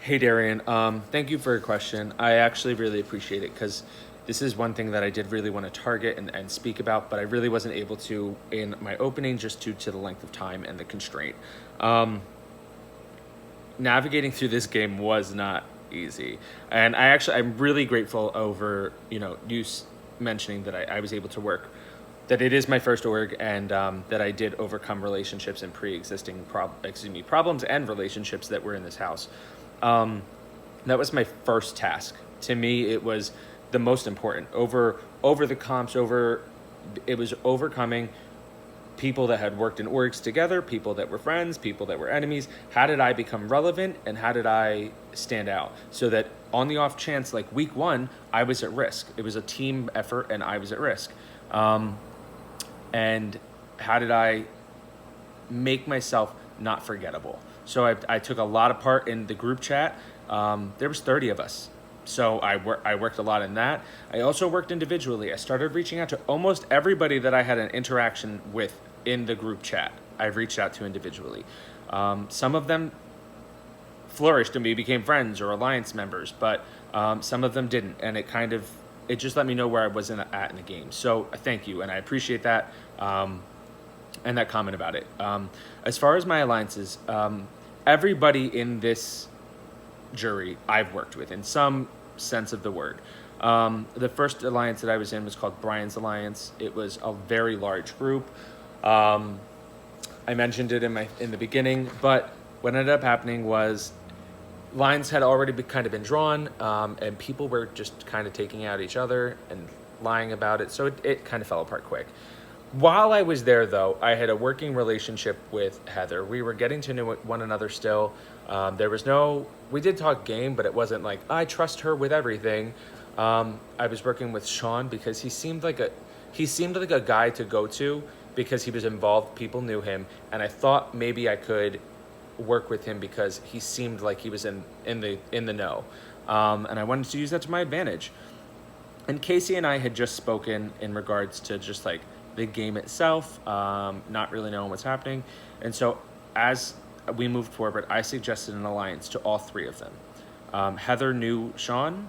Hey Darian, thank you for your question. I actually really appreciate it because this is one thing that I did really want to target and speak about, but I really wasn't able to in my opening just due to the length of time and the constraint. Um, Navigating through this game was not easy, and I'm really grateful over mentioning that I was able to work, that it is my first org, and that I did overcome relationships and pre-existing problems and relationships that were in this house. Um, that was my first task. To me, it was the most important. Over the comps, over it was overcoming people that had worked in orgs together, people that were friends, people that were enemies. How did I become relevant and how did I stand out? So that on the off chance, like week one, I was at risk. It was a team effort and I was at risk. Um, and how did I make myself not forgettable? So I took a lot of part in the group chat. There was 30 of us. So I worked a lot in that. I also worked individually. I started reaching out to almost everybody that I had an interaction with in the group chat. I've reached out to individually. Some of them flourished and we became friends or alliance members, but some of them didn't. And it just let me know where I was at in the game. So thank you. And I appreciate that. And that comment about it. As far as my alliances, everybody in this jury I've worked with in some sense of the word. The first alliance that I was in was called Brian's Alliance. It was a very large group. I mentioned it in the beginning, but what ended up happening was lines had already been drawn, and people were just kind of taking out each other and lying about it. So it kind of fell apart quick. While I was there, though, I had a working relationship with Heather. We were getting to know one another still. We did talk game, but it wasn't like, I trust her with everything. I was working with Sean because he seemed like a guy to go to because he was involved. People knew him. And I thought maybe I could work with him because he seemed like he was in the know. And I wanted to use that to my advantage. And Casey and I had just spoken in regards to just like the game itself, not really knowing what's happening. And so as we moved forward, I suggested an alliance to all three of them. Heather knew Sean,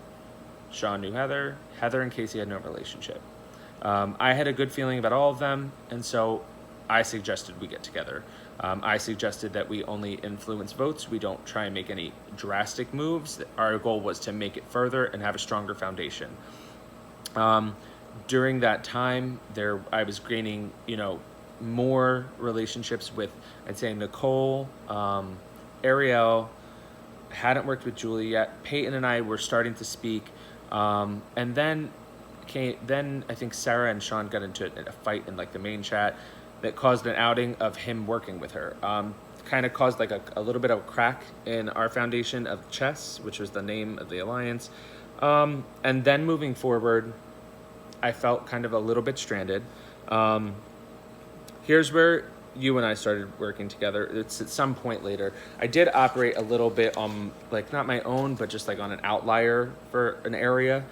Sean knew Heather, Heather and Casey had no relationship. I had a good feeling about all of them, and so I suggested we get together. I suggested that we only influence votes. We don't try and make any drastic moves. Our goal was to make it further and have a stronger foundation. During that time, I was gaining, more relationships with, I'd say, Nicole, Ariel. Hadn't worked with Julie yet. Peyton and I were starting to speak, and then I think Sarah and Sean got into a fight in like the main chat that caused an outing of him working with her. Kind of caused like a little bit of a crack in our foundation of chess, which was the name of the alliance. And then moving forward, I felt kind of a little bit stranded. Here's where you and I started working together. It's at some point later. I did operate a little bit on, like, not my own, but just like on an outlier for an area.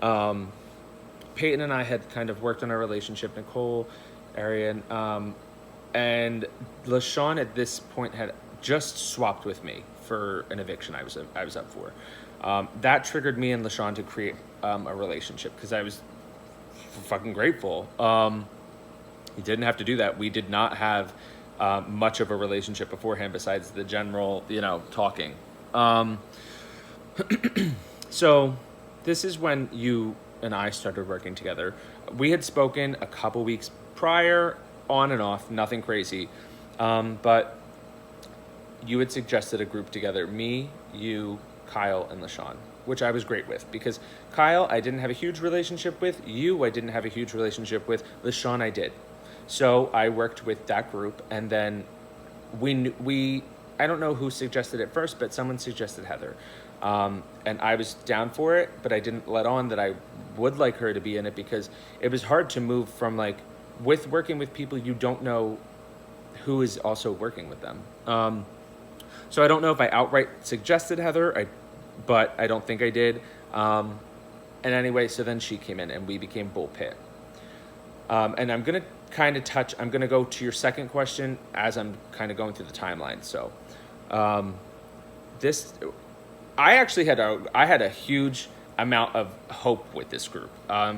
Peyton and I had kind of worked on our relationship, Nicole, Arian, and LaShawn at this point had just swapped with me for an eviction I was up for. That triggered me and LaShawn to create a relationship because I was fucking grateful. He didn't have to do that. We did not have much of a relationship beforehand besides the general, talking. So this is when you and I started working together. We had spoken a couple weeks prior, on and off, nothing crazy. But you had suggested a group together, me, you, Kyle, and LaShawn, which I was great with because Kyle, I didn't have a huge relationship with. You, I didn't have a huge relationship with. LaShawn, I did. So I worked with that group, and then I don't know who suggested it first, but someone suggested Heather. And I was down for it, but I didn't let on that I would like her to be in it because it was hard to move from with working with people you don't know who is also working with them. So I don't know if I outright suggested Heather, but I don't think I did. And anyway, so then she came in and we became Bull Pit. And I'm going to go to your second question as I'm kind of going through the timeline. So I actually had a huge amount of hope with this group,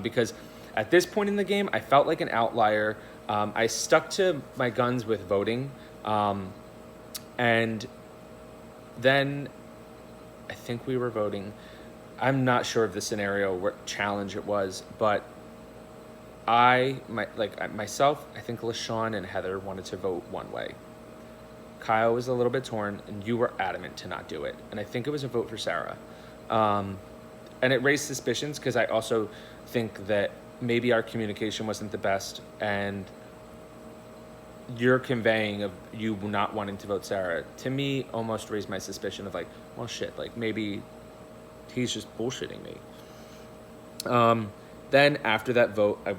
because at this point in the game, I felt like an outlier. I stuck to my guns with voting, and then I think we were voting. I'm not sure of the scenario, what challenge it was, but myself, I think LaShawn and Heather wanted to vote one way. Kyle was a little bit torn, and you were adamant to not do it. And I think it was a vote for Sarah. And it raised suspicions because I also think that maybe our communication wasn't the best, and your conveying of you not wanting to vote Sarah, to me, almost raised my suspicion of like, well, shit, like maybe he's just bullshitting me. Then after that vote, I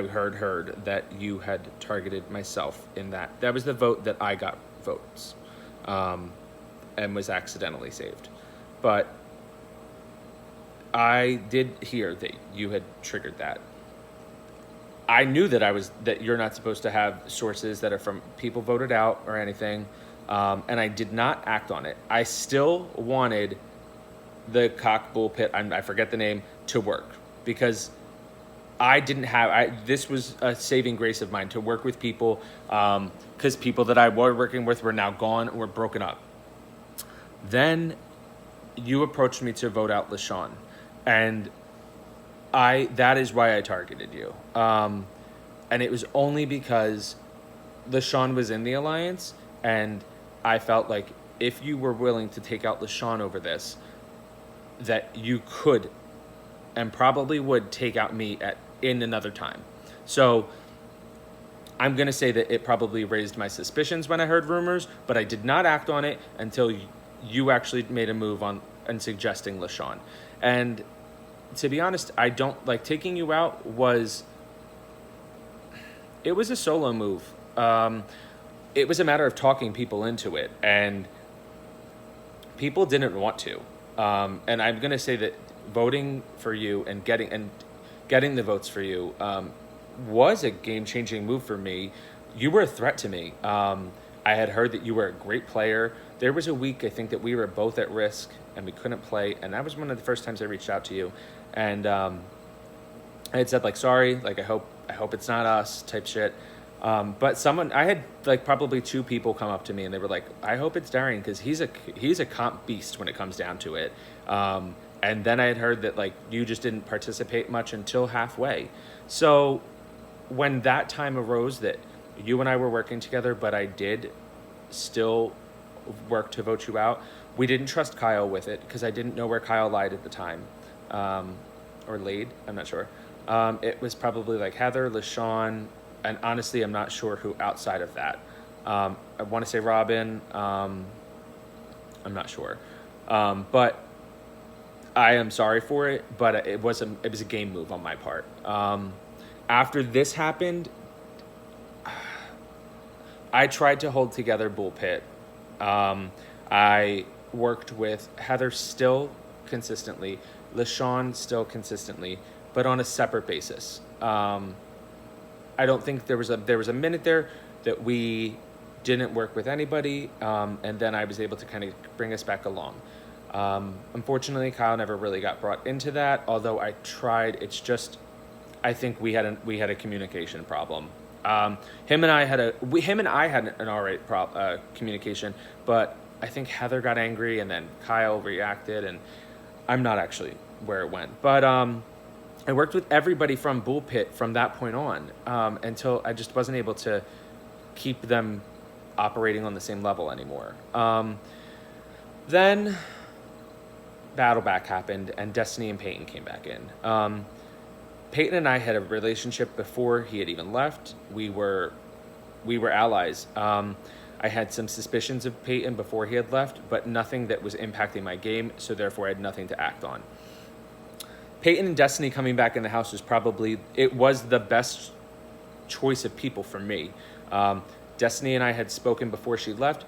heard that you had targeted myself in that. That was the vote that I got votes, and was accidentally saved. But I did hear that you had triggered that. I knew that you're not supposed to have sources that are from people voted out or anything, and I did not act on it. I still wanted the cock bull pit, I forget the name, to work, because I didn't have, this was a saving grace of mine to work with people, because people that I was working with were now gone or broken up. Then you approached me to vote out LaShawn, and that is why I targeted you. And it was only because LaShawn was in the alliance, and I felt like if you were willing to take out LaShawn over this, that you could and probably would take out me in another time. So I'm going to say that it probably raised my suspicions when I heard rumors, but I did not act on it until you actually made a move on and suggesting LaShawn. And to be honest, I don't like taking you out it was a solo move. It was a matter of talking people into it, and people didn't want to. And I'm going to say that voting for you and getting the votes for you was a game-changing move for me. You were a threat to me. I had heard that you were a great player. There was a week, I think, that we were both at risk and we couldn't play, and that was one of the first times I reached out to you. And I had said, like, sorry, like, I hope it's not us type shit. But I had like probably 2 people come up to me and they were like, I hope it's Darian, because he's a comp beast when it comes down to it. And then I had heard that like you just didn't participate much until halfway. So when that time arose that you and I were working together, but I did still work to vote you out, we didn't trust Kyle with it because I didn't know where Kyle lied at the time. Or laid, I'm not sure. It was probably like Heather, LaShawn, and honestly, I'm not sure who outside of that. I want to say Robin. I'm not sure. But I am sorry for it, but it was a game move on my part. After this happened, I tried to hold together Bull Pit. I worked with Heather still consistently, LaShawn still consistently, but on a separate basis. I don't think there was a minute there that we didn't work with anybody, and then I was able to kind of bring us back along. Unfortunately, Kyle never really got brought into that, although I tried. It's just, I think we had a communication problem. Him and I had an all right communication, but I think Heather got angry and then Kyle reacted, and I'm not actually where it went. But I worked with everybody from Bull Pit from that point on, until I just wasn't able to keep them operating on the same level anymore. Then Battleback happened, and Destiny and Peyton came back in. Peyton and I had a relationship before he had even left. We were allies. I had some suspicions of Peyton before he had left, but nothing that was impacting my game, so therefore I had nothing to act on. Peyton and Destiny coming back in the house was the best choice of people for me. Destiny and I had spoken before she left,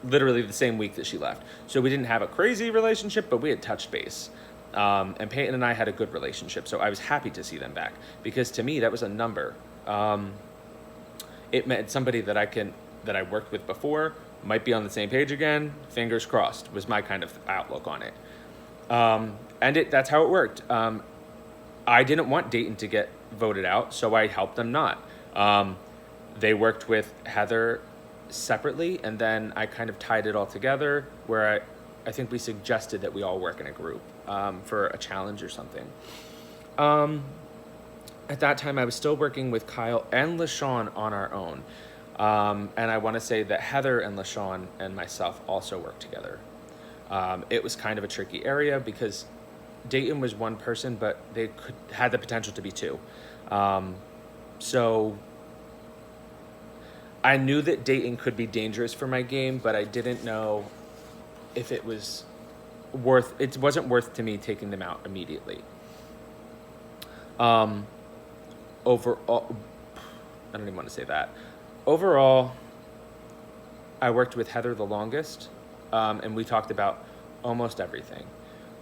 literally the same week that she left. So we didn't have a crazy relationship, but we had touched base. And Peyton and I had a good relationship, so I was happy to see them back, because to me that was a number. It meant somebody that I worked with before might be on the same page again. Fingers crossed was my kind of outlook on it. That's how it worked. I didn't want Dayton to get voted out, so I helped them not. They worked with Heather separately, and then I kind of tied it all together where I think we suggested that we all work in a group for a challenge or something. At that time, I was still working with Kyle and LaShawn on our own. And I want to say that Heather and LaShawn and myself also worked together. It was kind of a tricky area because Dayton was one person, but they had the potential to be two. So I knew that Dayton could be dangerous for my game, but I didn't know if it wasn't worth to me taking them out immediately. Overall, I don't even want to say that. Overall, I worked with Heather the longest, and we talked about almost everything.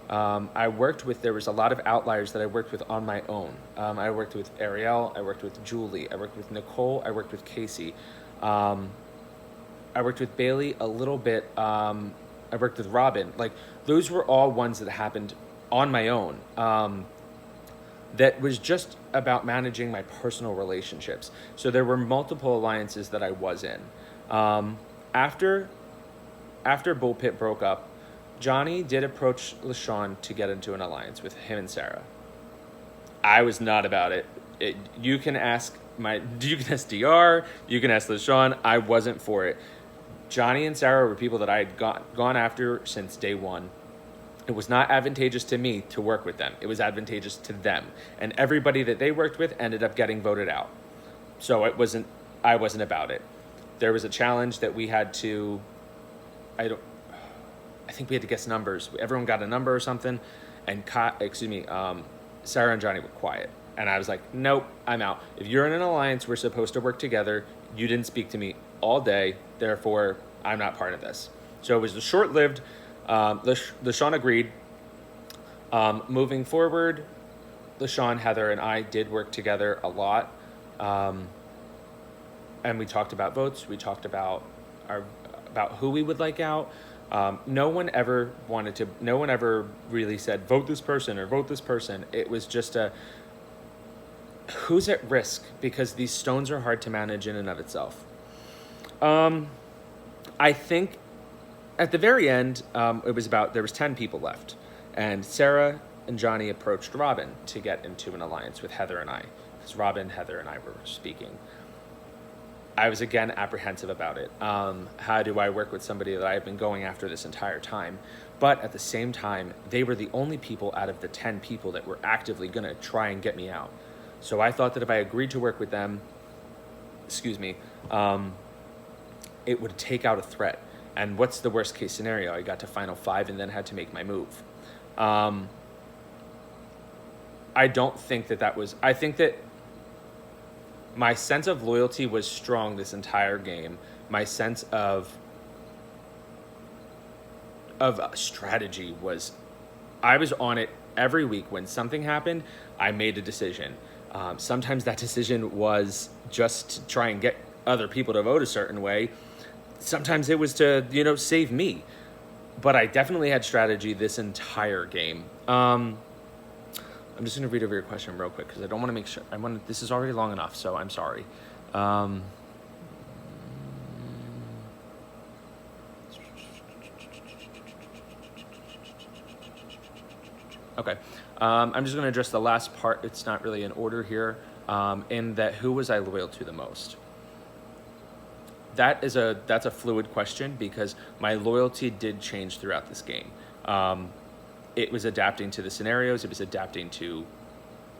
There was a lot of outliers that I worked with on my own. I worked with Ariel, I worked with Julie, I worked with Nicole, I worked with Casey. I worked with Bailey a little bit. I worked with Robin. Like, those were all ones that happened on my own. That was just about managing my personal relationships. So there were multiple alliances that I was in. After Bull Pit broke up, Johnny did approach LaShawn to get into an alliance with him and Sarah. I was not about it. You can ask DR, you can ask LaShawn. I wasn't for it. Johnny and Sarah were people that I had gone after since day one. It was not advantageous to me to work with them. It was advantageous to them. And everybody that they worked with ended up getting voted out. So I wasn't about it. There was a challenge that we had to, I think we had to guess numbers. Everyone got a number or something. And Sarah and Johnny were quiet. And I was like, nope, I'm out. If you're in an alliance, we're supposed to work together. You didn't speak to me all day. Therefore, I'm not part of this. So it was a short-lived. LaShawn agreed. Moving forward, LaShawn, Heather, and I did work together a lot. And we talked about votes. We talked about who we would like out. No one ever really said, vote this person or vote this person. It was just who's at risk, because these stones are hard to manage in and of itself. I think at the very end, there was 10 people left, and Sarah and Johnny approached Robin to get into an alliance with Heather and I, because Robin, Heather, and I were speaking. I was again apprehensive about it. How do I work with somebody that I've been going after this entire time? But at the same time, they were the only people out of the 10 people that were actively going to try and get me out. So I thought that if I agreed to work with them, it would take out a threat. And what's the worst case scenario? I got to final 5 and then had to make my move. I don't think I think that my sense of loyalty was strong this entire game. My sense of strategy was, I was on it every week. When something happened, I made a decision. Sometimes that decision was just to try and get other people to vote a certain way. Sometimes it was to, save me. But I definitely had strategy this entire game. I'm just going to read over your question real quick because I don't want to make sure. This is already long enough, so I'm sorry. Okay. I'm just going to address the last part. It's not really in order here. In that, who was I loyal to the most? That's a fluid question because my loyalty did change throughout this game. It was adapting to the scenarios. It was adapting to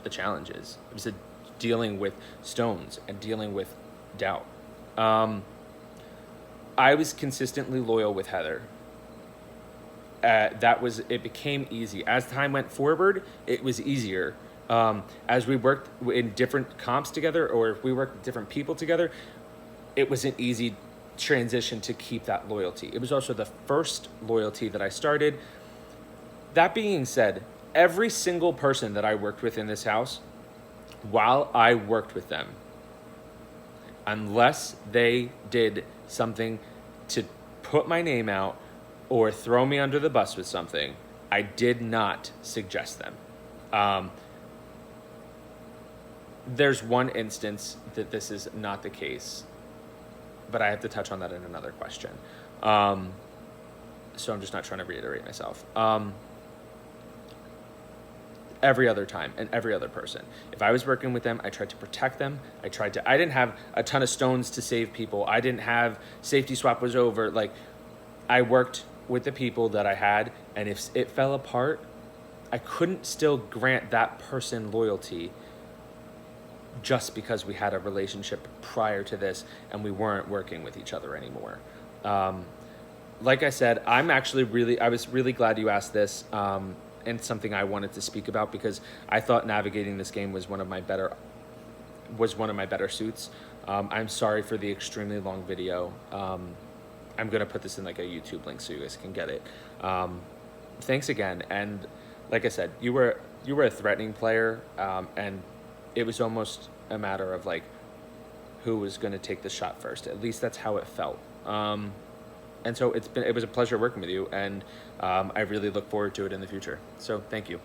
the challenges. It was dealing with stones and dealing with doubt. I was consistently loyal with Heather. It became easy. As time went forward, it was easier. As we worked in different comps together, or if we worked with different people together, it was an easy transition to keep that loyalty. It was also the first loyalty that I started. That being said, every single person that I worked with in this house, while I worked with them, unless they did something to put my name out or throw me under the bus with something, I did not suggest them. There's one instance that this is not the case, but I have to touch on that in another question. So I'm just not trying to reiterate myself. Every other time and every other person, if I was working with them, I tried to protect them. I didn't have a ton of stones to save people. I didn't have safety swap was over. Like, I worked with the people that I had, and if it fell apart, I couldn't still grant that person loyalty just because we had a relationship prior to this and we weren't working with each other anymore. Like I said, I was really glad you asked this, and something I wanted to speak about, because I thought navigating this game was one of my better suits. I'm sorry for the extremely long video. I'm gonna put this in like a YouTube link so you guys can get it. Thanks again, and like I said, you were a threatening player, and it was almost a matter of like who was gonna take the shot first. At least that's how it felt. And so it was a pleasure working with you, and I really look forward to it in the future. So thank you.